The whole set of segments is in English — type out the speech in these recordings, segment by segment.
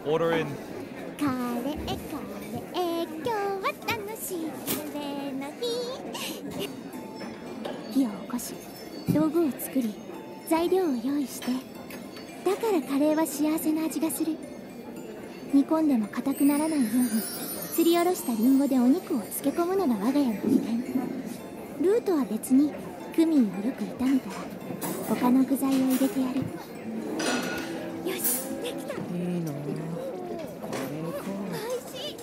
order in. カレーカレー今日は楽しいカレーの日。火を起こし、道具を作り、材料を用意して。だからカレーは幸せな味がする。煮込んでも硬くならないように、すりおろしたリンゴでお肉を漬け込むのが我が家の秘伝。ルーとは別にクミンをよく炒めたら他の具材を入れてやる。よし、できた。いいな。カレーか。おいしい。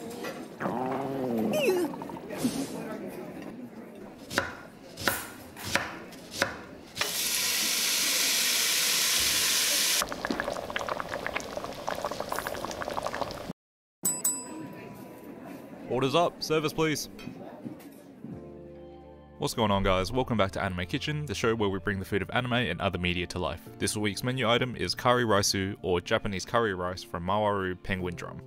Orders up, service please. What's going on, guys? Welcome back to Anime Kitchen, the show where we bring the food of anime and other media to life. This week's menu item is Kare Raisu, or Japanese curry rice from Mawaru Penguindrum.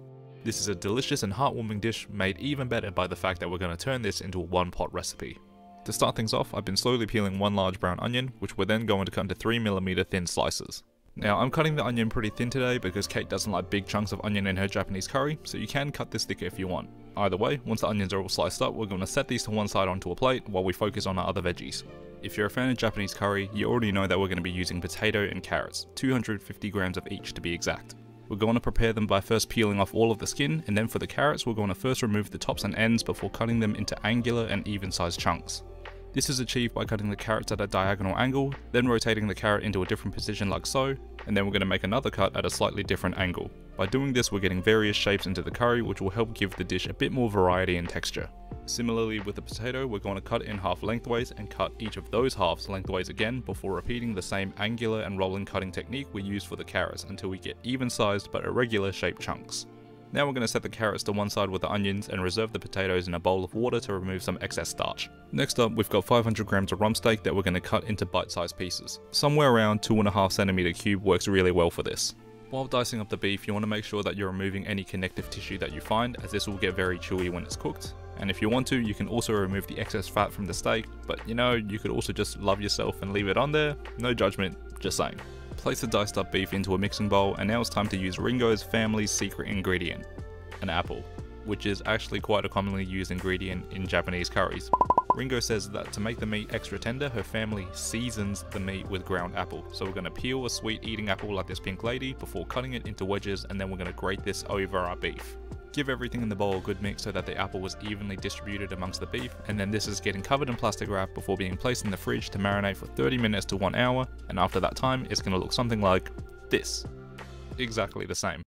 This is a delicious and heartwarming dish made even better by the fact that we're going to turn this into a one-pot recipe. To start things off, I've been slowly peeling one large brown onion, which we're then going to cut into 3mm thin slices. Now, I'm cutting the onion pretty thin today because Kate doesn't like big chunks of onion in her Japanese curry, so you can cut this thicker if you want. Either way, once the onions are all sliced up, we're going to set these to one side onto a plate while we focus on our other veggies. If you're a fan of Japanese curry, you already know that we're going to be using potato and carrots, 250 grams of each to be exact. We're going to prepare them by first peeling off all of the skin, and then for the carrots we're going to first remove the tops and ends before cutting them into angular and even sized chunks. This is achieved by cutting the carrots at a diagonal angle, then rotating the carrot into a different position like so, and then we're going to make another cut at a slightly different angle. By doing this, we're getting various shapes into the curry, which will help give the dish a bit more variety and texture. Similarly with the potato, we're going to cut it in half lengthways and cut each of those halves lengthways again before repeating the same angular and rolling cutting technique we used for the carrots until we get even sized but irregular shaped chunks. Now we're going to set the carrots to one side with the onions and reserve the potatoes in a bowl of water to remove some excess starch. Next up, we've got 500 grams of rump steak that we're going to cut into bite-sized pieces. Somewhere around 2.5cm cube works really well for this. While dicing up the beef, you want to make sure that you're removing any connective tissue that you find, as this will get very chewy when it's cooked. And if you want to, you can also remove the excess fat from the steak, but you know, you could also just love yourself and leave it on there. No judgment, just saying. Place the diced up beef into a mixing bowl, and now it's time to use Ringo's family's secret ingredient, an apple, which is actually quite a commonly used ingredient in Japanese curries. Ringo says that to make the meat extra tender, her family seasons the meat with ground apple. So we're going to peel a sweet eating apple like this pink lady before cutting it into wedges, and then we're going to grate this over our beef. Give everything in the bowl a good mix so that the apple is evenly distributed amongst the beef, and then this is getting covered in plastic wrap before being placed in the fridge to marinate for 30 minutes to 1 hour, and after that time it's going to look something like this. Exactly the same.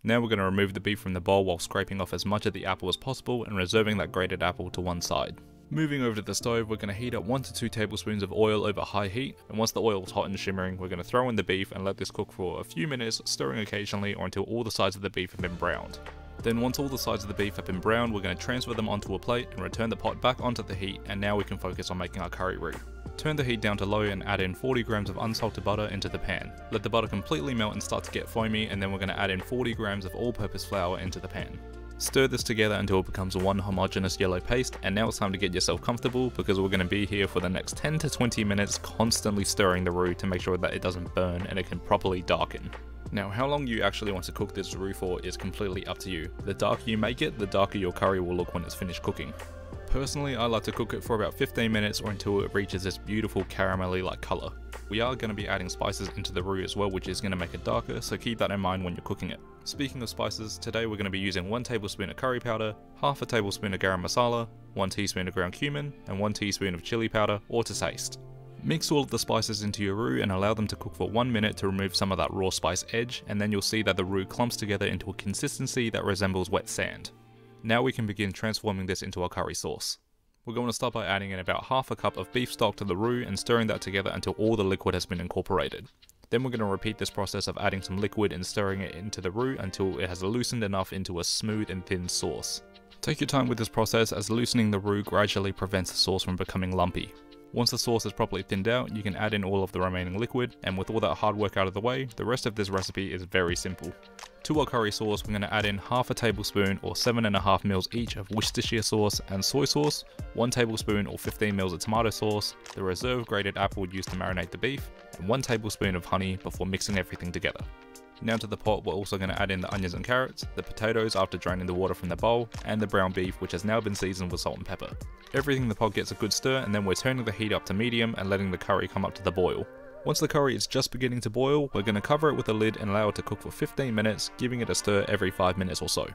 Now we're going to remove the beef from the bowl while scraping off as much of the apple as possible and reserving that grated apple to one side. Moving over to the stove, we're going to heat up 1 to 2 tablespoons of oil over high heat, and once the oil is hot and shimmering, we're going to throw in the beef and let this cook for a few minutes, stirring occasionally or until all the sides of the beef have been browned. Then once all the sides of the beef have been browned, we're going to transfer them onto a plate and return the pot back onto the heat, and now we can focus on making our curry roux. Turn the heat down to low and add in 40 grams of unsalted butter into the pan. Let the butter completely melt and start to get foamy, and then we're going to add in 40 grams of all-purpose flour into the pan. Stir this together until it becomes one homogeneous yellow paste, and now it's time to get yourself comfortable because we're going to be here for the next 10 to 20 minutes constantly stirring the roux to make sure that it doesn't burn and it can properly darken. Now, how long you actually want to cook this roux for is completely up to you. The darker you make it, the darker your curry will look when it's finished cooking. Personally, I like to cook it for about 15 minutes or until it reaches this beautiful caramelly like colour. We are going to be adding spices into the roux as well, which is going to make it darker, so keep that in mind when you're cooking it. Speaking of spices, today we're going to be using 1 tablespoon of curry powder, half a tablespoon of garam masala, 1 teaspoon of ground cumin, and 1 teaspoon of chilli powder, or to taste. Mix all of the spices into your roux and allow them to cook for 1 minute to remove some of that raw spice edge, and then you'll see that the roux clumps together into a consistency that resembles wet sand. Now we can begin transforming this into our curry sauce. We're going to start by adding in about half a cup of beef stock to the roux and stirring that together until all the liquid has been incorporated. Then we're going to repeat this process of adding some liquid and stirring it into the roux until it has loosened enough into a smooth and thin sauce. Take your time with this process, as loosening the roux gradually prevents the sauce from becoming lumpy. Once the sauce is properly thinned out, you can add in all of the remaining liquid, and with all that hard work out of the way, the rest of this recipe is very simple. To our curry sauce, we're going to add in half a tablespoon or 7.5 mils each of Worcestershire sauce and soy sauce, 1 tablespoon or 15 mils of tomato sauce, the reserved grated apple used to marinate the beef, and 1 tablespoon of honey before mixing everything together. Now to the pot, we're also going to add in the onions and carrots, the potatoes after draining the water from the bowl, and the brown beef which has now been seasoned with salt and pepper. Everything in the pot gets a good stir, and then we're turning the heat up to medium and letting the curry come up to the boil. Once the curry is just beginning to boil, we're going to cover it with a lid and allow it to cook for 15 minutes, giving it a stir every 5 minutes or so.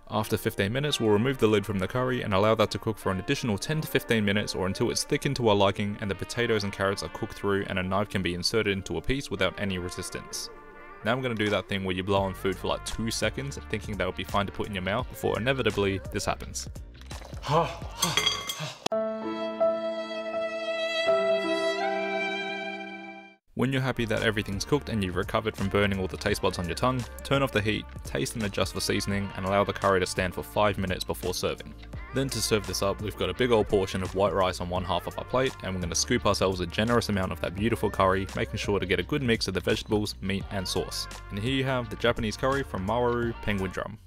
After 15 minutes, we'll remove the lid from the curry and allow that to cook for an additional 10 to 15 minutes or until it's thickened to our liking and the potatoes and carrots are cooked through and a knife can be inserted into a piece without any resistance. Now I'm going to do that thing where you blow on food for like 2 seconds thinking that would be fine to put in your mouth before inevitably this happens. When you're happy that everything's cooked and you've recovered from burning all the taste buds on your tongue, turn off the heat, taste and adjust for seasoning, and allow the curry to stand for 5 minutes before serving. Then to serve this up, we've got a big old portion of white rice on one half of our plate, and we're going to scoop ourselves a generous amount of that beautiful curry, making sure to get a good mix of the vegetables, meat and sauce. And here you have the Japanese curry from Mawaru Penguindrum.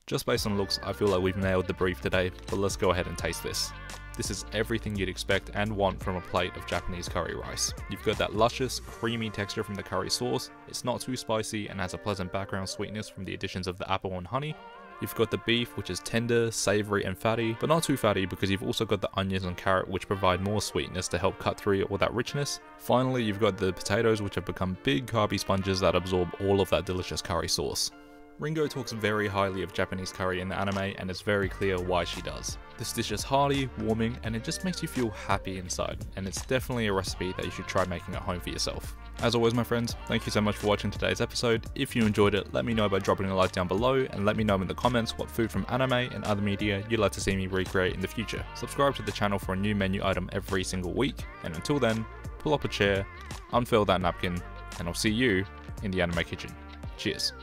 Just based on looks, I feel like we've nailed the brief today, but let's go ahead and taste this. This is everything you'd expect and want from a plate of Japanese curry rice. You've got that luscious, creamy texture from the curry sauce, it's not too spicy and has a pleasant background sweetness from the additions of the apple and honey. You've got the beef, which is tender, savoury and fatty, but not too fatty because you've also got the onions and carrot which provide more sweetness to help cut through all that richness. Finally, you've got the potatoes which have become big carby sponges that absorb all of that delicious curry sauce. Ringo talks very highly of Japanese curry in the anime, and it's very clear why she does. This dish is hearty, warming, and it just makes you feel happy inside, and it's definitely a recipe that you should try making at home for yourself. As always my friends, thank you so much for watching today's episode. If you enjoyed it, let me know by dropping a like down below, and let me know in the comments what food from anime and other media you'd like to see me recreate in the future. Subscribe to the channel for a new menu item every single week, and until then, pull up a chair, unfurl that napkin, and I'll see you in the anime kitchen. Cheers.